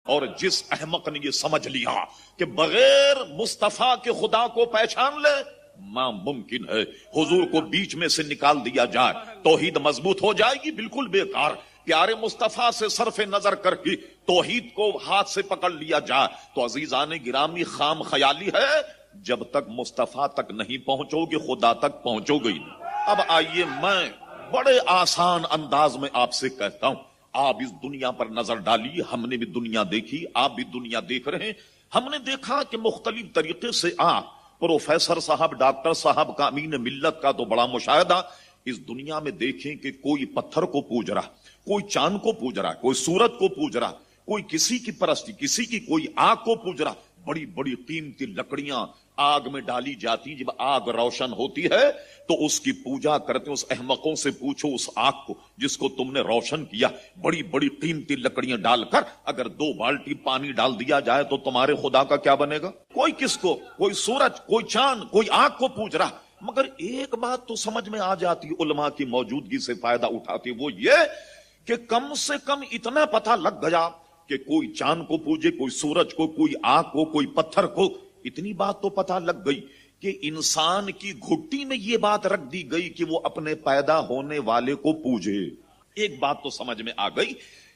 اور جس احمق نے یہ سمجھ لیا کہ بغیر مصطفیٰ کے خدا کو پہچان لے ممکن ہے حضور کو بیچ میں سے نکال دیا جائے توحید مضبوط ہو جائے گی، بالکل بیکار۔ پیارے مصطفیٰ سے صرف نظر کر کے توحید کو ہاتھ سے پکڑ لیا جائے تو عزیزان گرامی خام خیالی ہے، جب تک مصطفیٰ تک نہیں پہنچو گے خدا تک پہنچو گے نہیں۔ اب آئیے میں بڑے آسان انداز میں آپ سے کہتا ہوں، آپ اس دنیا پر نظر ڈالیے، ہم نے بھی دنیا دیکھی، آپ بھی دنیا دیکھ رہے ہیں۔ ہم نے دیکھا کہ مختلف طریقے سے آپ پروفیسر صاحب، ڈاکٹر صاحب کا، امین ملت کا تو بڑا مشاہدہ اس دنیا میں دیکھیں کہ کوئی پتھر کو پوج رہا، کوئی چاند کو پوج رہا، کوئی سورج کو پوج رہا، کوئی کسی کی پرستی، کسی کی کوئی آگ کو پوج رہا۔ بڑی بڑی قیمتی لکڑیاں آگ میں ڈالی جاتی، جب آگ روشن ہوتی ہے تو اس کی پوجا کرتے ہیں۔ اس احمقوں سے پوچھو اس آگ کو جس کو تم نے روشن کیا، بڑی بڑی قیمتی لکڑیاں ڈال کر اگر 2 بالٹی پانی ڈال دیا جائے تو تمہارے خدا کا کیا بنے گا؟ کوئی کس کو، کوئی سورج، کوئی چاند، کوئی آگ کو پوج رہا۔ مگر ایک بات تو سمجھ میں آ جاتی، علماء کی موجودگی سے فائدہ اٹھاتی، وہ یہ کہ کم سے کم اتنا پتہ لگ گیا کہ کوئی چاند کو پوجے، کوئی سورج کو، کوئی آگ کو، کوئی پتھر کو۔ اتنی بات تو پتہ لگ گئی کہ انسان کی گھٹی میں یہ بات رکھ دی گئی کہ وہ اپنے پیدا ہونے والے کو پوجے۔ ایک بات تو سمجھ میں آ گئی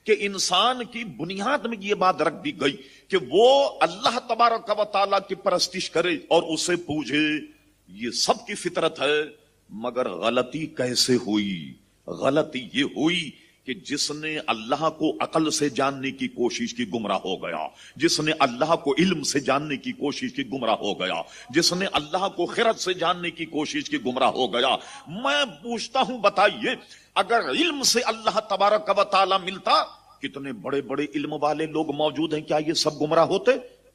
کہ انسان کی بنیاد میں یہ بات رکھ دی گئی کہ وہ اللہ تبارک و تعالیٰ کی پرستش کرے اور اسے پوجے۔ یہ سب کی فطرت ہے، مگر غلطی کیسے ہوئی؟ غلطی یہ ہوئی کہ جس نے اللہ کو عقل سے جاننے کی کوشش کی گمراہ ہو گیا، جس نے اللہ کو علم سے جاننے کی کوشش کی گمراہ ہو گیا، جس نے اللہ کو خرد سے جاننے کی کوشش کی گمراہ ہو گیا۔ میں پوچھتا ہوں، بتائیے اگر علم سے اللہ تبارک و تعالی ملتا، کتنے بڑے بڑے علم والے لوگ موجود ہیں، کیا یہ سب گمراہ ہوتے؟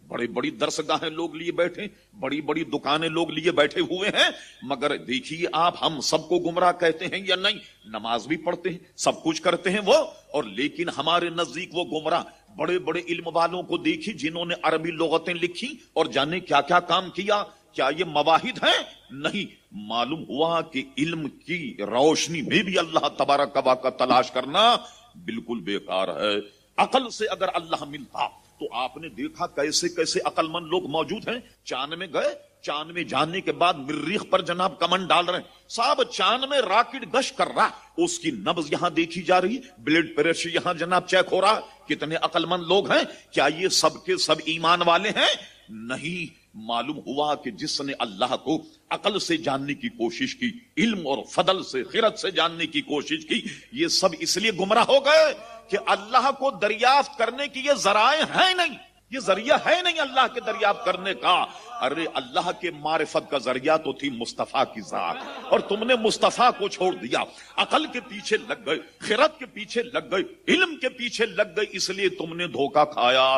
بڑی بڑی درسگاہیں لوگ لیے بیٹھے، بڑی بڑی دکانیں لوگ لیے بیٹھے ہوئے ہیں، مگر دیکھیے آپ ہم سب کو گمراہ کہتے ہیں یا نہیں؟ نماز بھی پڑھتے ہیں، سب کچھ کرتے ہیں وہ، اور لیکن ہمارے نزدیک وہ گمراہ۔ بڑے بڑے علم والوں کو دیکھی جنہوں نے عربی لغتیں لکھی اور جانے کیا کیا کام کیا، کیا یہ مواحد ہیں؟ نہیں۔ معلوم ہوا کہ علم کی روشنی میں بھی اللہ تبارک و کا تلاش کرنا بالکل بیکار ہے۔ عقل سے اگر اللہ ملتا تو آپ نے دیکھا کیسے کیسے عقل مند لوگ موجود ہیں۔ چاند میں گئے، چاند میں جانے کے بعد مریخ پر جناب کمن ڈال رہے ہیں، صاحب چاند میں راکٹ گشت کر رہا، اس کی نبض یہاں دیکھی جا رہی، بلڈ پریشر یہاں جناب چیک ہو رہا۔ کتنے عقل مند لوگ ہیں، کیا یہ سب کے سب ایمان والے ہیں؟ نہیں۔ معلوم ہوا کہ جس نے اللہ کو عقل سے جاننے کی کوشش کی، علم اور فضل سے، خرد سے جاننے کی کوشش کی، یہ سب اس لیے گمراہ ہو گئے کہ اللہ کو دریافت کرنے کی یہ ذرائع ہیں نہیں، یہ ذریعہ ہے نہیں اللہ کے دریافت کرنے کا۔ ارے اللہ کے معرفت کا ذریعہ تو تھی مصطفیٰ کی ذات، اور تم نے مصطفیٰ کو چھوڑ دیا، عقل کے پیچھے لگ گئے، خرد کے پیچھے لگ گئے، علم کے پیچھے لگ گئے، اس لیے تم نے دھوکہ کھایا۔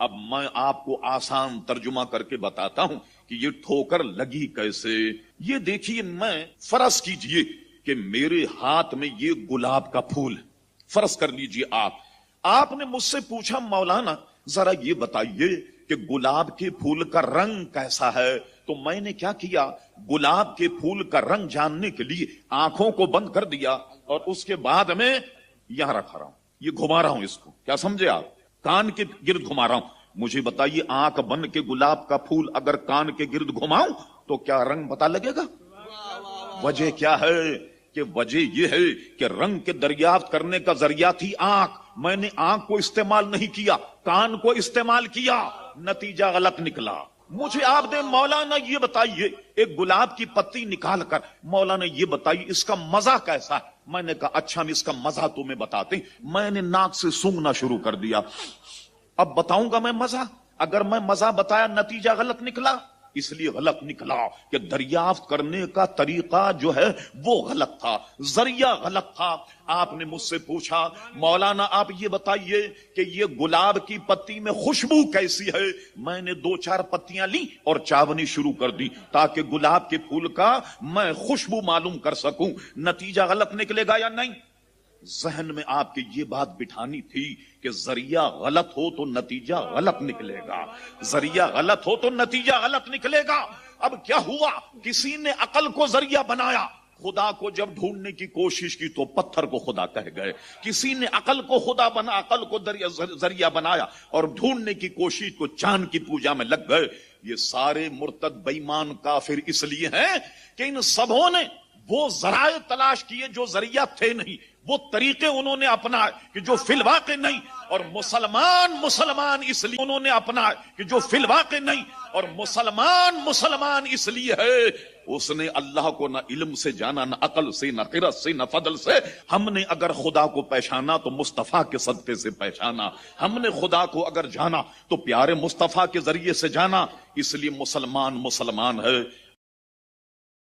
اب میں آپ کو آسان ترجمہ کر کے بتاتا ہوں کہ یہ ٹھوکر لگی کیسے۔ یہ دیکھیے، میں فرض کیجئے کہ میرے ہاتھ میں یہ گلاب کا پھول، فرض کر لیجئے آپ نے مجھ سے پوچھا مولانا ذرا یہ بتائیے کہ گلاب کے پھول کا رنگ کیسا ہے، تو میں نے کیا کیا، گلاب کے پھول کا رنگ جاننے کے لیے آنکھوں کو بند کر دیا اور اس کے بعد میں یہاں رکھا رہا ہوں، یہ گھما رہا ہوں اس کو، کیا سمجھے آپ، کان کے گرد گھما رہا ہوں۔ مجھے بتائیے آنکھ بند کے گلاب کا پھول اگر کان کے گرد گھماؤں تو کیا رنگ پتا لگے گا؟ وجہ کیا ہے کہ وجہ یہ ہے کہ رنگ کے دریافت کرنے کا ذریعہ تھی آنکھ، میں نے آنکھ کو استعمال نہیں کیا، کان کو استعمال کیا، نتیجہ غلط نکلا۔ مجھے آپ دے مولانا یہ بتائیے، ایک گلاب کی پتی نکال کر مولانا یہ بتائیے اس کا مزہ کیسا ہے؟ میں نے کہا اچھا ہم اس کا مزہ تمہیں بتاتے ہیں۔ میں نے ناک سے سونگنا شروع کر دیا، اب بتاؤں گا میں مزہ، اگر میں مزہ بتایا نتیجہ غلط نکلا، اس لیے غلط نکلا کہ دریافت کرنے کا طریقہ جو ہے وہ غلط تھا، ذریعہ غلط تھا۔ آپ نے مجھ سے پوچھا مولانا آپ یہ بتائیے کہ یہ گلاب کی پتی میں خوشبو کیسی ہے، میں نے 2-4 پتیاں لی اور چاونی شروع کر دی تاکہ گلاب کے پھول کا میں خوشبو معلوم کر سکوں، نتیجہ غلط نکلے گا یا نہیں؟ ذہن میں آپ کی یہ بات بٹھانی تھی کہ ذریعہ غلط ہو تو نتیجہ غلط نکلے گا، ذریعہ غلط ہو تو نتیجہ غلط نکلے گا۔ اب کیا ہوا، کسی نے عقل کو ذریعہ بنایا، خدا کو جب ڈھونڈنے کی کوشش کی تو پتھر کو خدا کہہ گئے. کسی نے عقل کو خدا بنا، عقل کو ذریعہ بنایا اور ڈھونڈنے کی کوشش کو چاند کی پوجا میں لگ گئے. یہ سارے مرتد بے ایمان کافر اس لیے ہیں کہ ان سبوں نے وہ ذرائع تلاش کیے جو ذریعہ تھے نہیں، وہ طریقے انہوں نے اپنائے کہ جو فی الواقع نہیں. اور مسلمان اس لیے انہوں نے اپنائے کہ جو فی الواقع نہیں. اور مسلمان اس لیے ہے اس نے اللہ کو نہ علم سے جانا، نہ عقل سے، نہ قرت سے، نہ فضل سے. ہم نے اگر خدا کو پہچانا تو مصطفیٰ کے صدقے سے پہچانا. ہم نے خدا کو اگر جانا تو پیارے مصطفیٰ کے ذریعے سے جانا. اس لیے مسلمان ہے.